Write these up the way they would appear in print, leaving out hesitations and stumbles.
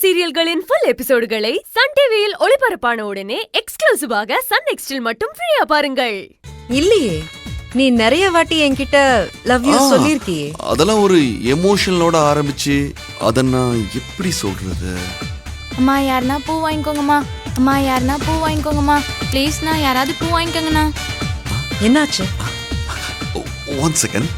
சீரியல்களின் full எபிசோடுகளை Sun டிவியில் ஒளிபரப்பான உடனே எக்ஸ்க்ளூசிவாக சன் நெக்ஸ்டில் மட்டும் ஃப்ரீயா பாருங்கள். இல்லையே, நீ நிறைய வாட்டி என்கிட்ட லவ் யூ சொல்லிருக்கியே. அதெல்லாம் ஒரு எமோஷனலோட ஆரம்பிச்சு அத நான் எப்படி சொல்றது? அம்மா யாருன்னா பூ வாங்கிக்கோங்கம்மா, அம்மா யாருன்னா பூ வாங்கிக்கோங்கம்மா, ப்ளீஸ்ண்ணா யாராவது பூ வாங்கிக்கோங்கண்ணா. என்னாச்சு? One second.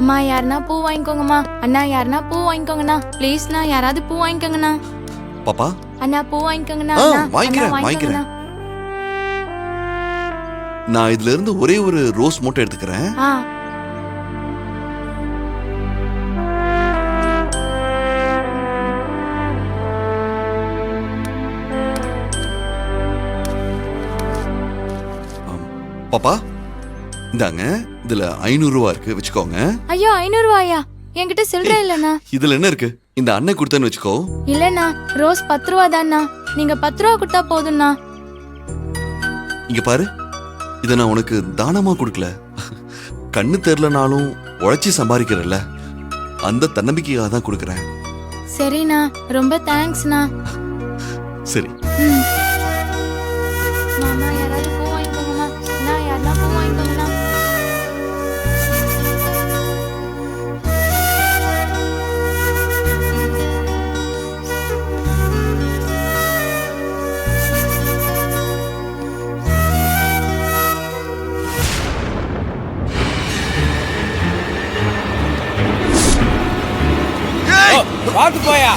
அம்மா யாருன்னா பூ வாங்கிக்கோங்கம்மா, அண்ணா யாருன்னா பூ வாங்கிக்கோங்கண்ணா, ப்ளீஸ்ண்ணா யாராவது பூ வாங்கிக்கோங்கண்ணா. பாப்பா அண்ணா பூ வாங்கிக்கோங்கண்ணா. வாங்கிக்கிறேன். நான் இதுல இருந்து ஒரே ஒரு ரோஸ் மட்டும் எடுத்துக்கிறேன். பாப்பா இந்தாங்க, இதுல 500 ரூபா இருக்கு, வச்சுக்கோங்க. ஐயோ 500 ரூபாயா? என்கிட்ட சில்லற இல்லண்ணா. இதுல என்ன இருக்கு? இந்த அண்ணன் கொடுத்தேன்னு வச்சுக்கோ. இல்லண்ணா, ரோஸ் 10 ரூபா தான்ண்ணா. நீங்க 10 ரூபா கொடுத்தா போதும்ண்ணா. இங்க பாரு, இத நான் உனக்கு தானமா கொடுக்கல. கண்ணு தெரியலனாலும் உழைச்சி சம்பாதிக்கிறல்ல, அந்த தன்னம்பிக்கையாக தான் கொடுக்கறேன். சரிண்ணா, ரொம்ப தேங்க்ஸ்ண்ணா. சரி. மாமா யாராவது பூ வாங்கிக்கோங்கம்மா, நான் யாருன்னா பூ வாங்கிக்கோங்கண்ணா. பாத்து போயா.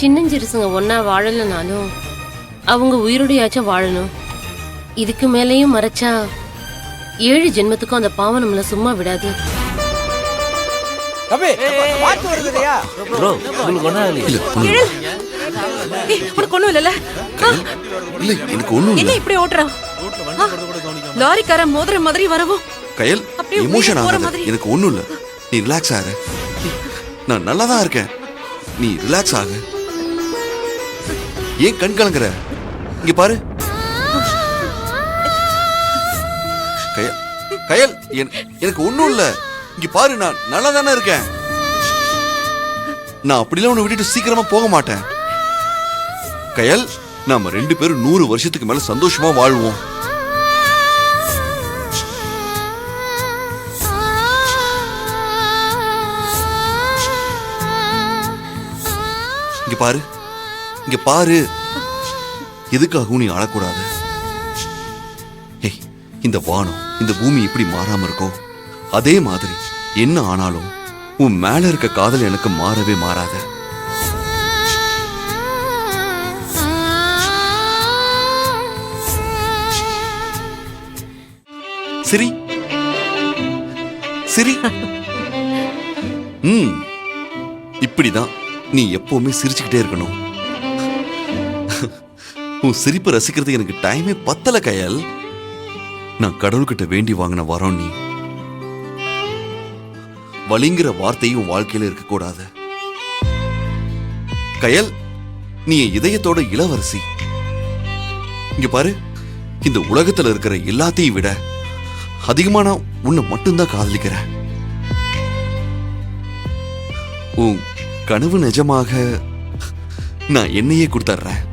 சின்னஞ்சிறுசுங்க ஒன்னா வாழலனாலும் அவங்க உயிரோடையாச்சும் வாழணும். இதுக்கு மேலேயும் மறைச்சா 7 ஜென்மத்துக்கும் அந்த பாவம் நம்மள சும்மா விடாது. லாரிக்கார மோதிர மாதிரி வரவும் கயல், எமோஷன் ஆகாத. எனக்கு ஒண்ணும் இல்ல, நீ ரிலாக்ஸ் ஆகு. நான் நல்லா தான் இருக்கேன், நீ ரிலாக்ஸ் ஆகு. ஏன் கண் கலங்குற? இங்க பாரு. கயல், எனக்கு ஒண்ணும் இல்ல, இங்க பாரு, நான் நல்லா தானே இருக்கேன். நான் அப்படிலாம் உன்னை விட்டுட்டு சீக்கிரமா போக மாட்டேன். கயல், நாம 2 பேரும் 100 வருஷத்துக்கு மேல சந்தோஷமா வாழ்வோம். இங்க பாரு, இங்க பாரு. எதுக்காகவும் நீ அழக்கூடாது. இந்த வானம், இந்த பூமி இப்படி மாறாம இருக்கோ, அதே மாதிரி என்ன ஆனாலும் உன் மேல இருக்க காதல் எனக்கு மாறவே மாறாத. சரி சரி. இப்படிதான் நீ எப்பவுமே சிரிச்சுக்கிட்டே இருக்கணும். உன் சிரிப்பை ரசிக்கிறதுக்கு எனக்கு டைமே பத்தல கயல். நான் கடவுள்கிட்ட வேண்டி வாங்கின வரோம் நீ. வலிங்கிற வார்த்தையும் வாழ்க்கையில இருக்க கூடாது. கயல், நீ என் இதயத்தோட இளவரசி. இங்க பாரு, இந்த உலகத்துல இருக்கிற எல்லாத்தையும் விட அதிகமா நான் உன்னை மட்டும்தான் காதலிக்கிறேன். உன் கனவு நிஜமாக நான் என்னையே கொடுத்துட்றேன்.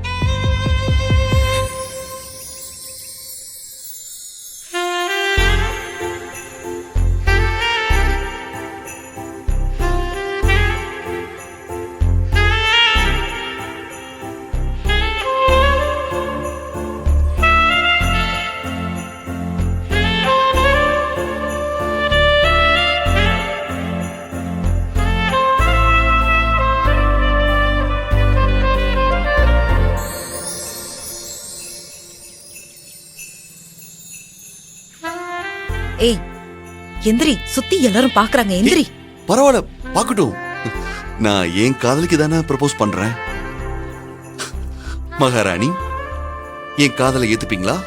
ஏய் எந்திரி, சுத்தி எல்லாரும் பாக்குறாங்க, எந்திரி. பரவாயில்ல, பாக்கட்டும். நான் ஏன் காதலிக்கு தானே ப்ரப்போஸ் பண்றேன். மகாராணி, என் காதலை ஏத்துப்பீங்களா?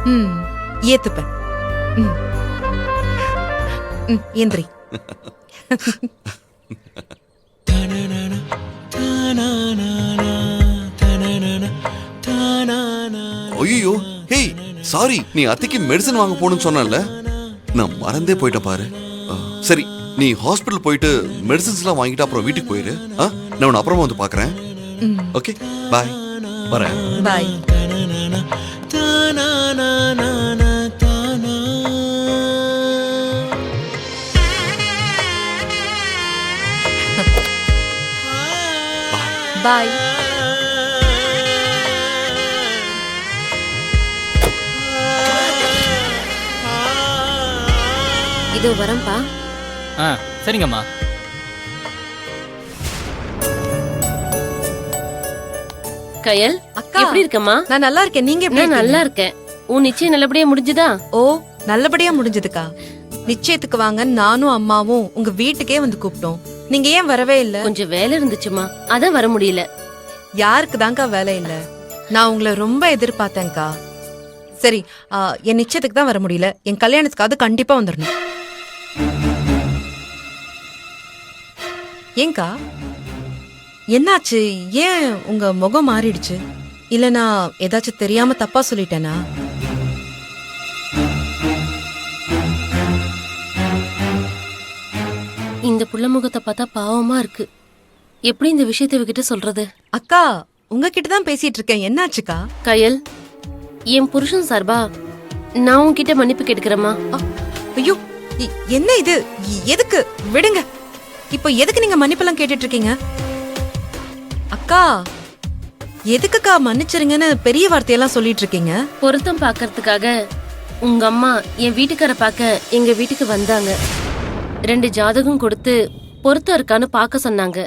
ம் ஏத்துப்பேன். ம். ம், எந்திரி. ஐயோ ஹேய் சாரி, நீ அத்தைக்கு மெடிசன் வாங்க போகணும்னு சொன்னல, நான் மறந்தே போயிட்டேன் பாரு. சரி, நீ ஹாஸ்பிட்டல் போயிட்டு மெடிசன்ஸ்லாம் வாங்கிட்டு அப்புறம் வீட்டுக்கு போயிரு. நான் உன்னை அப்புறமா வந்து பார்க்குறேன். ம், ஓகே பாய். வரேன். பாய். பாய். இதோ வரேன்ப்பா. ஆ சரிங்கம்மா. கயல், அக்கா. எப்படி இருக்கம்மா? நான் நல்லா இருக்கேன். நீங்க எப்படி நான் இருக்கீங்க? நல்லா இருக்கேன். உன் நிச்சயம் நல்லபடியா முடிஞ்சுதா? ஓ, நல்லபடியா முடிஞ்சதுக்கா. நிச்சயத்துக்கு வாங்க நானும் அம்மாவும் உங்க வீட்டுக்கே வந்து கூப்பிட்டோம். நீங்க ஏன் வரவே இல்ல? கொஞ்சம் வேலை இருந்துச்சுமா, அதான் வர முடியல. யாருக்கு தான்க்கா வேலை இல்ல? நான் உங்களை ரொம்ப எதிர்பார்த்தேன்க்கா. சரி, என் நிச்சயத்துக்கு தான் வர முடியல. என் கல்யாணத்துக்காவது கண்டிப்பா வந்துடணும். ஏங்கா என்னாச்சு? ஏன் உங்க முகம் மாறிடுச்சு? இல்ல நான் ஏதாச்சும் தெரியாம தப்பா சொல்லிட்டேனா? இந்த புள்ள முகத்தை பார்த்தா பாவமா இருக்கு. எப்படி இந்த விஷயத்தை இவகிட்ட சொல்றது? அக்கா, உங்ககிட்ட தான் பேசிட்டு இருக்கேன். என்னாச்சுக்கா? கயல், என் புருஷன் சார்பா நான் உன்கிட்ட மன்னிப்பு கேட்டுக்கிறேம்மா. ஐயோ, என்ன இது? எதுக்கு? விடுங்க. இப்போ எதுக்கு நீங்க மன்னிப்பெல்லாம் கேட்டுட்டு இருக்கீங்க? அக்கா, எதுக்குக்கா மன்னிச்சிருங்கன்னு பெரிய வார்த்தையெல்லாம் சொல்லிட்டு இருக்கீங்க? பொருத்தம் பார்க்கறதுக்காக உங்க அம்மா என் வீட்டுக்கார பார்க்க எங்க வீட்டுக்கு வந்தாங்க. 2 ஜாதகம் கொடுத்து பொருத்தம் இருக்கான்னு பார்க்க சொன்னாங்க.